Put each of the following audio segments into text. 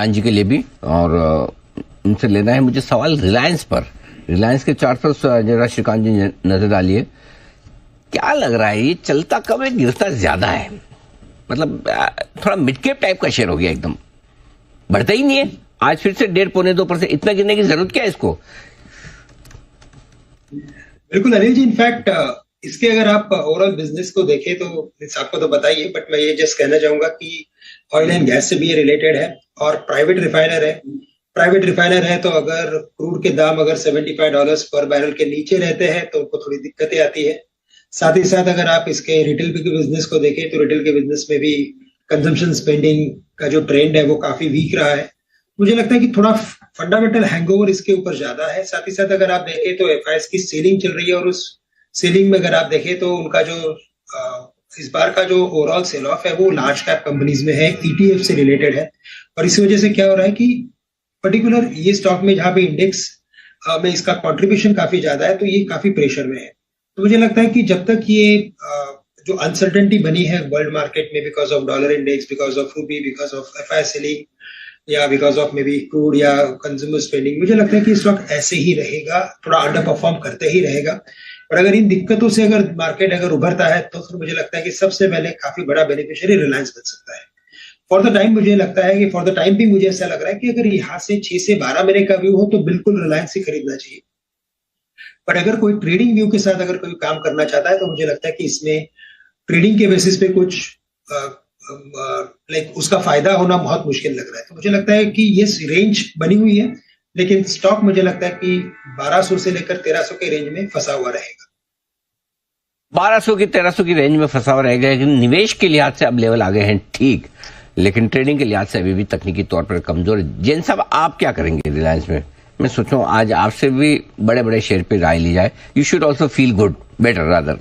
कांत जी के लिए भी, और उनसे लेना है मुझे सवाल रिलायंस पर। रिलायंस के चार्ट पर जरा श्रीकांत जी नजर डालिए, क्या लग रहा है ये चलता कब है, गिरता ज्यादा है? मतलब थोड़ा मिडकेप टाइप का शेयर हो गया, एकदम बढ़ता ही नहीं है। आज फिर से 1.5-2% इतना गिरने की जरूरत क्या है इसको? बिल्कुल अनिल जी, इनफैक्ट इसके अगर आप ओवरऑल बिजनेस को देखें तो आपको तो बताइए, बट मैं ये जस्ट कहना चाहूंगा कि ऑयल एंड गैस से भी ये रिलेटेड है और प्राइवेट रिफाइनर है। प्राइवेट रिफाइनर है तो अगर क्रूड के दाम अगर $75 पर बैरल के नीचे रहते हैं तो उनको थोड़ी दिक्कतें आती है। साथ ही साथ अगर आप इसके रिटेल के बिजनेस को देखें तो रिटेल के बिजनेस में भी कंजम्पशन स्पेंडिंग का जो ट्रेंड है वो काफी वीक रहा है। मुझे लगता है कि थोड़ा फंडामेंटल हैंगओवर इसके ऊपर ज्यादा है। साथ ही साथ अगर आप देखें तो एफआईएस की सेलिंग चल रही है और उस सेलिंग में अगर आप देखें तो उनका जो इस बार का जो ओवरऑल सेल ऑफ है वो लार्ज कैप कंपनीज में है, ईटीएफ से रिलेटेड है। और इसी वजह से क्या हो रहा है कि पर्टिकुलर ये स्टॉक में जहां पे इंडेक्स में इसका कंट्रीब्यूशन काफी ज्यादा है तो ये काफी प्रेशर में है। तो मुझे लगता है कि जब तक ये जो अनसर्टेनिटी बनी है वर्ल्ड मार्केट में because of dollar index, because of rupee, because of FIIs selling या because of maybe crude या कंज्यूमर स्पेंडिंग, मुझे लगता है कि स्टॉक ऐसे ही रहेगा, थोड़ा अंडर परफॉर्म करते ही रहेगा। और अगर इन दिक्कतों से अगर मार्केट अगर उभरता है तो फिर मुझे लगता है कि सबसे पहले काफी बड़ा बेनिफिशियरी रिलायंस बन सकता है। फॉर द टाइम मुझे लगता है कि फॉर द टाइम भी मुझे ऐसा लग रहा है कि अगर यहाँ से 6 से 12 महीने का व्यू हो तो बिल्कुल रिलायंस ही खरीदना चाहिए। बट अगर कोई ट्रेडिंग व्यू के साथ अगर कोई काम करना चाहता है तो मुझे लगता है कि इसमें ट्रेडिंग के बेसिस पे कुछ लाइक उसका फायदा होना बहुत मुश्किल लग रहा है। तो मुझे लगता है कि ये रेंज बनी हुई है, लेकिन स्टॉक मुझे लगता है कि 1200 से लेकर 1300 के रेंज में फंसा हुआ रहेगा। 1200 की 1300 की रेंज में फंसा हुआ रहेगा, लेकिन निवेश के लिहाज से अब लेवल आ गए हैं ठीक, लेकिन ट्रेडिंग के लिहाज से अभी भी तकनीकी तौर पर कमजोर है। जैन साहब, आप क्या करेंगे रिलायंस में? मैं सोच रहा हूँ आज आपसे भी बड़े बड़े शेयर पे राय ली जाए। You should also feel good better rather.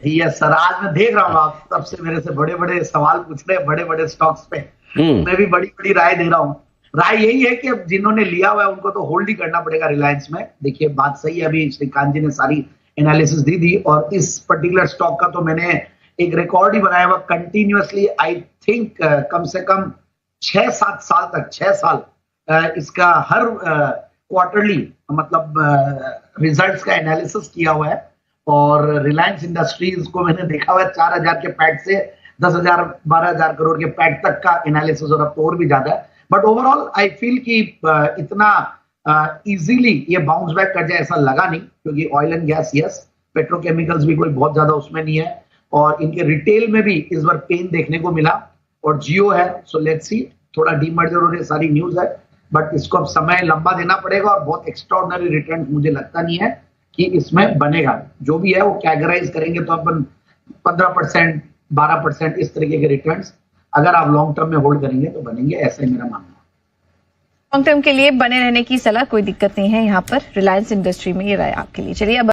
Yes sir, आज मैं देख रहा हूँ आप तब से मेरे से बड़े बड़े सवाल पूछ रहे हैं बड़े बड़े स्टॉक्स पे। मैं भी बड़ी बड़ी राय दे रहा हूँ। राय यही है कि अब जिन्होंने लिया हुआ है उनको तो होल्ड ही करना पड़ेगा रिलायंस में। देखिए बात सही है, अभी श्रीकांत जी ने सारी एनालिसिस दी थी और इस पर्टिकुलर स्टॉक का तो मैंने एक रिकॉर्ड ही बनाया हुआ कंटिन्यूअसली। आई थिंक कम से कम 6-7 साल तक, 6 साल इसका हर क्वार्टरली मतलब रिजल्ट्स का एनालिसिस किया हुआ है। और रिलायंस इंडस्ट्रीज को मैंने देखा हुआ है 4000 के पैट से 10,000-12,000 करोड़ के पैट तक का एनालिसिस, और अब तो और भी ज्यादा है। बट ओवरऑल आई फील कि इतना इजीली ये बाउंस बैक कर जाए ऐसा लगा नहीं, क्योंकि oil and gas yes, petrochemicals भी कोई बहुत ज्यादा उसमें नहीं है, और इनके रिटेल में भी इस बार पेन देखने को मिला, और जियो है। सो लेट्स सी, थोड़ा डीमर्जर और ये सारी न्यूज है, बट इसको अब समय लंबा देना पड़ेगा और बहुत एक्स्ट्राऑर्डिनरी रिटर्न मुझे लगता नहीं है कि इसमें बनेगा। जो भी है वो कैगराइज करेंगे तो अपन 15%, 12% इस तरीके के रिटर्न्स अगर आप लॉन्ग टर्म में होल्ड करेंगे तो बनेंगे, ऐसा ही मेरा मानना है। लॉन्ग टर्म के लिए बने रहने की सलाह, कोई दिक्कत नहीं है यहाँ पर रिलायंस इंडस्ट्री में। ये राय आपके लिए। चलिए अब